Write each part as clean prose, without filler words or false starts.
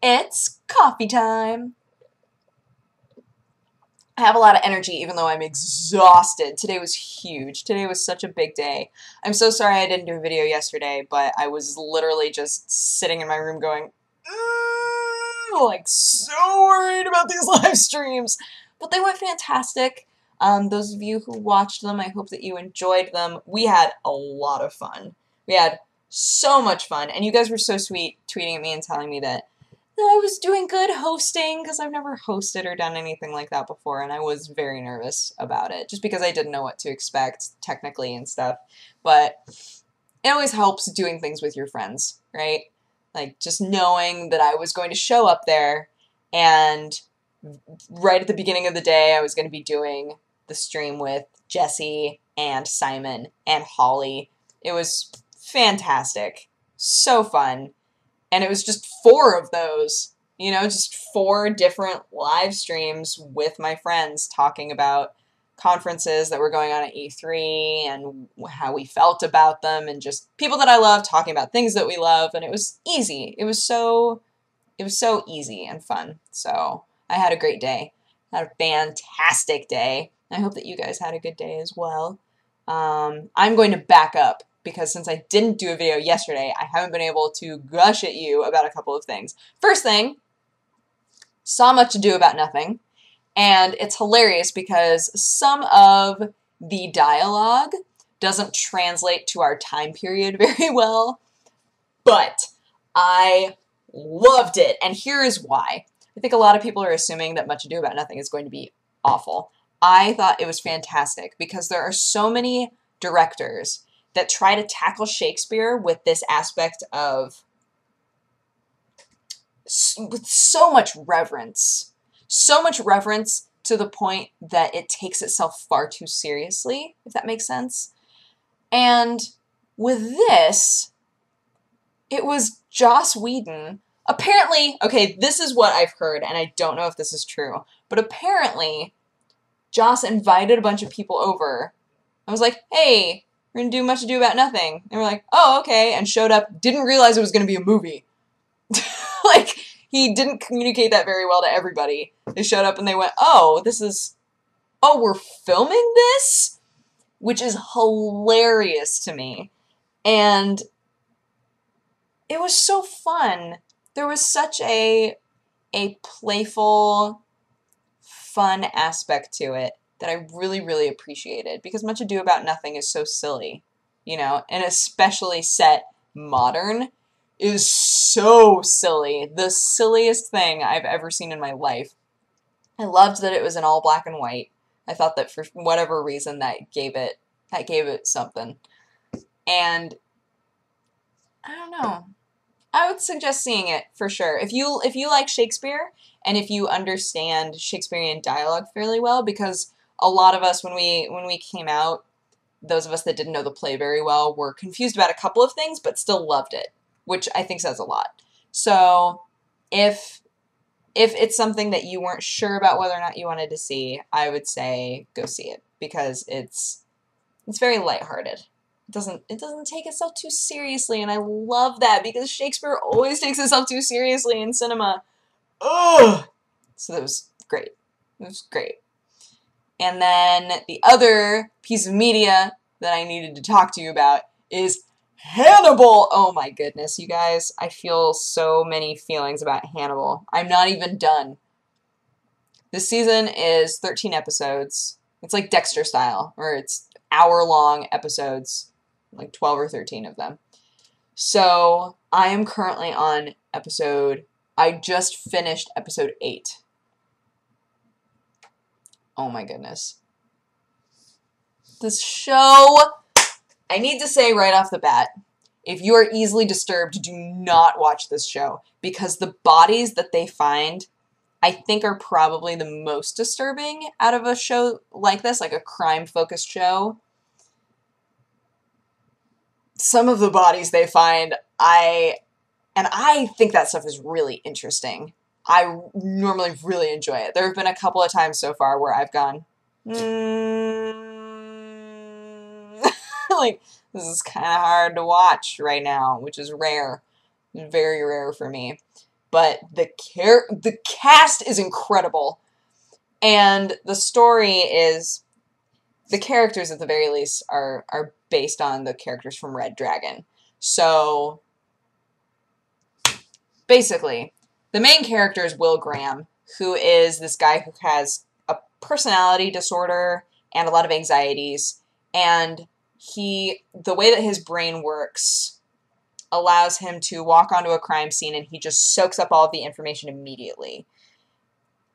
It's coffee time. I have a lot of energy even though I'm exhausted. Today was huge. Today was such a big day. I'm so sorry I didn't do a video yesterday, but I was literally just sitting in my room going, like so worried about these live streams. But they went fantastic. Those of you who watched them, I hope that you enjoyed them. We had a lot of fun. We had so much fun, and you guys were so sweet tweeting at me and telling me that I was doing good hosting, because I've never hosted or done anything like that before, and I was very nervous about it, just because I didn't know what to expect technically and stuff. But it always helps doing things with your friends, right? Like, just knowing that I was going to show up there, and right at the beginning of the day, I was going to be doing the stream with Jesse and Simon and Holly. It was fantastic. So fun. And it was just 4 of those, you know, just 4 different live streams with my friends talking about conferences that were going on at E3 and how we felt about them, and just people that I love talking about things that we love, and it was easy. It was so easy and fun. So I had a great day. I had a fantastic day. I hope that you guys had a good day as well. I'm going to back up, because since I didn't do a video yesterday, I haven't been able to gush at you about a couple of things. First thing, saw Much Ado About Nothing, and it's hilarious because some of the dialogue doesn't translate to our time period very well, but I loved it, and here is why. I think a lot of people are assuming that Much Ado About Nothing is going to be awful. I thought it was fantastic because there are so many directors that try to tackle Shakespeare with this aspect of with so much reverence to the point that it takes itself far too seriously, if that makes sense. And with this, it was Joss Whedon. Apparently, okay, this is what I've heard, and I don't know if this is true, but apparently Joss invited a bunch of people over. I was like, hey, we're gonna do Much Ado About Nothing. And we're like, oh, okay, and showed up, didn't realize it was gonna be a movie. Like, he didn't communicate that very well to everybody. They showed up and they went, oh, we're filming this? Which is hilarious to me. And it was so fun. There was such a playful, fun aspect to it that I really, really appreciated, because Much Ado About Nothing is so silly, you know, and especially set modern is so silly. The silliest thing I've ever seen in my life. I loved that it was in all black and white. I thought that for whatever reason that gave it something. And I don't know. I would suggest seeing it for sure. If you like Shakespeare and if you understand Shakespearean dialogue fairly well, because a lot of us when we came out, those of us that didn't know the play very well were confused about a couple of things but still loved it, which I think says a lot. So if it's something that you weren't sure about whether or not you wanted to see, I would say go see it, because it's very lighthearted. It doesn't take itself too seriously, and I love that, because Shakespeare always takes itself too seriously in cinema. Ugh! So that was great. It was great. And then the other piece of media that I needed to talk to you about is Hannibal! Oh my goodness, you guys. I feel so many feelings about Hannibal. I'm not even done. This season is 13 episodes. It's like Dexter style, where it's hour-long episodes, like 12 or 13 of them. So I am currently on I just finished episode 8. Oh my goodness. This show, I need to say right off the bat, if you are easily disturbed, do not watch this show, because the bodies that they find, I think, are probably the most disturbing out of a show like this, like a crime-focused show. Some of the bodies they find, I think that stuff is really interesting. I normally really enjoy it. There have been a couple of times so far where I've gone, like, this is kind of hard to watch right now, which is rare. Very rare for me. but the cast is incredible. And the story is, the characters at the very least are based on the characters from Red Dragon. So basically, the main character is Will Graham, who is this guy who has a personality disorder and a lot of anxieties, and the way that his brain works allows him to walk onto a crime scene and he just soaks up all of the information immediately.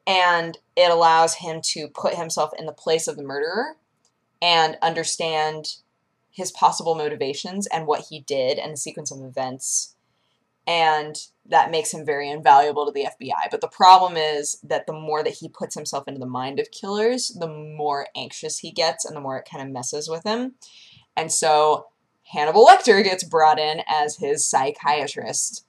And it allows him to put himself in the place of the murderer and understand his possible motivations and what he did and the sequence of events. And that makes him very invaluable to the FBI. But the problem is that the more that he puts himself into the mind of killers, the more anxious he gets and the more it kind of messes with him. And so Hannibal Lecter gets brought in as his psychiatrist.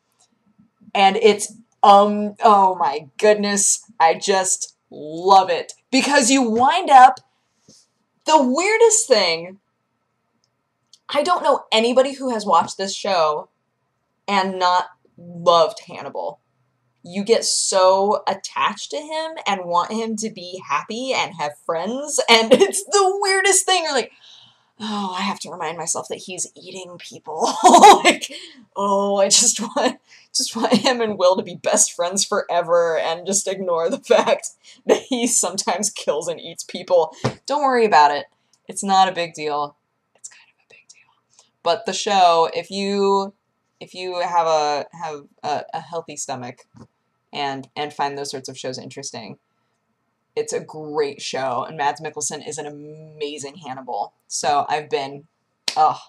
And it's, oh my goodness, I just love it. Because you wind up, the weirdest thing, I don't know anybody who has watched this show and not loved Hannibal. You get so attached to him and want him to be happy and have friends, and it's the weirdest thing. You're like, oh, I have to remind myself that he's eating people. Like, oh, I just want him and Will to be best friends forever and just ignore the fact that he sometimes kills and eats people. Don't worry about it. It's not a big deal. It's kind of a big deal. But the show, if you have a healthy stomach and find those sorts of shows interesting, it's a great show, and Mads Mikkelsen is an amazing Hannibal. So I've been all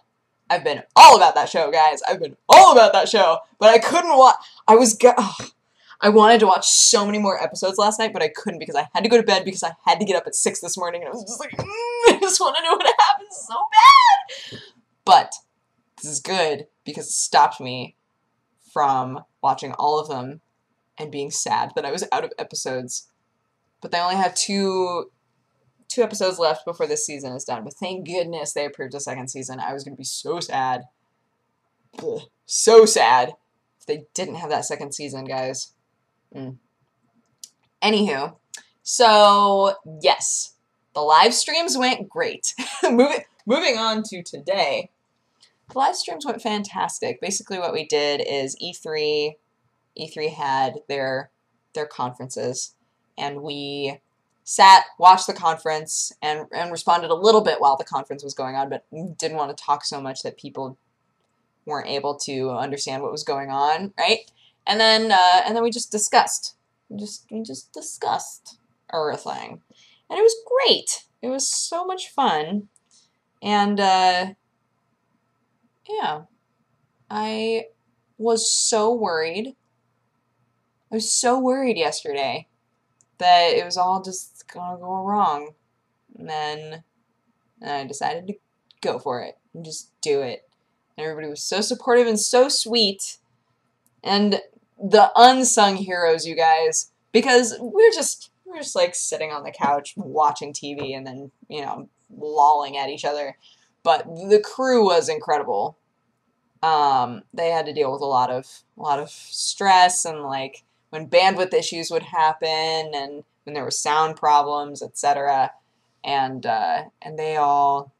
about that show, guys. I've been all about that show, but I couldn't watch. I wanted to watch so many more episodes last night, but I couldn't because I had to go to bed because I had to get up at 6 this morning, and I was just like, I just want to know what happens so bad. But this is good because it stopped me from watching all of them and being sad that I was out of episodes. But they only have two episodes left before this season is done. But thank goodness they approved a second season. I was going to be so sad. Ugh, so sad if they didn't have that second season, guys. Anywho, so yes, the live streams went great. Moving on to today. The live streams went fantastic. Basically what we did is E3 had their conferences, and we sat, watched the conference, and responded a little bit while the conference was going on, but didn't want to talk so much that people weren't able to understand what was going on, right? And then we just discussed. We just discussed everything. And it was great. It was so much fun. And yeah. I was so worried. I was so worried yesterday that it was all just gonna go wrong. And then I decided to go for it and just do it. And everybody was so supportive and so sweet. And the unsung heroes, you guys, because we're just like sitting on the couch watching TV and then, you know, lolling at each other. But the crew was incredible. They had to deal with a lot of stress, and like when bandwidth issues would happen and when there were sound problems, etc. And they all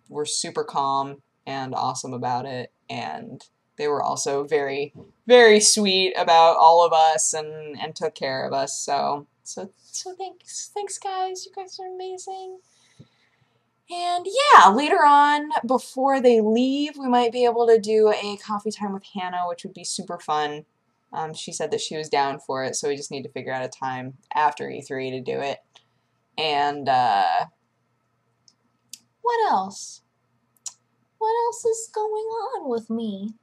were super calm and awesome about it, and they were also very, very sweet about all of us and took care of us. So thanks guys. You guys are amazing. And yeah, later on, before they leave, we might be able to do a coffee time with Hannah, which would be super fun. She said that she was down for it, so we just need to figure out a time after E3 to do it. And what else? What else is going on with me?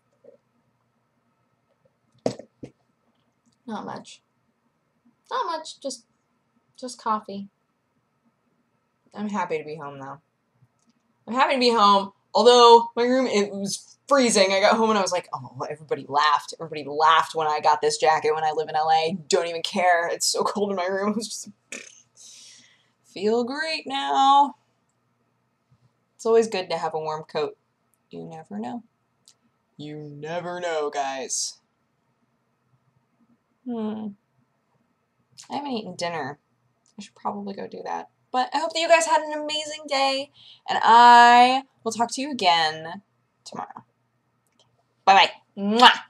Not much. Not much, just coffee. I'm happy to be home now. I'm happy to be home, although my room, it was freezing. I got home and I was like, oh, everybody laughed. Everybody laughed when I got this jacket when I live in LA. Don't even care. It's so cold in my room. It was just, feel great now. It's always good to have a warm coat. You never know. You never know, guys. I haven't eaten dinner. I should probably go do that. But I hope that you guys had an amazing day, and I will talk to you again tomorrow. Bye-bye. Mwah!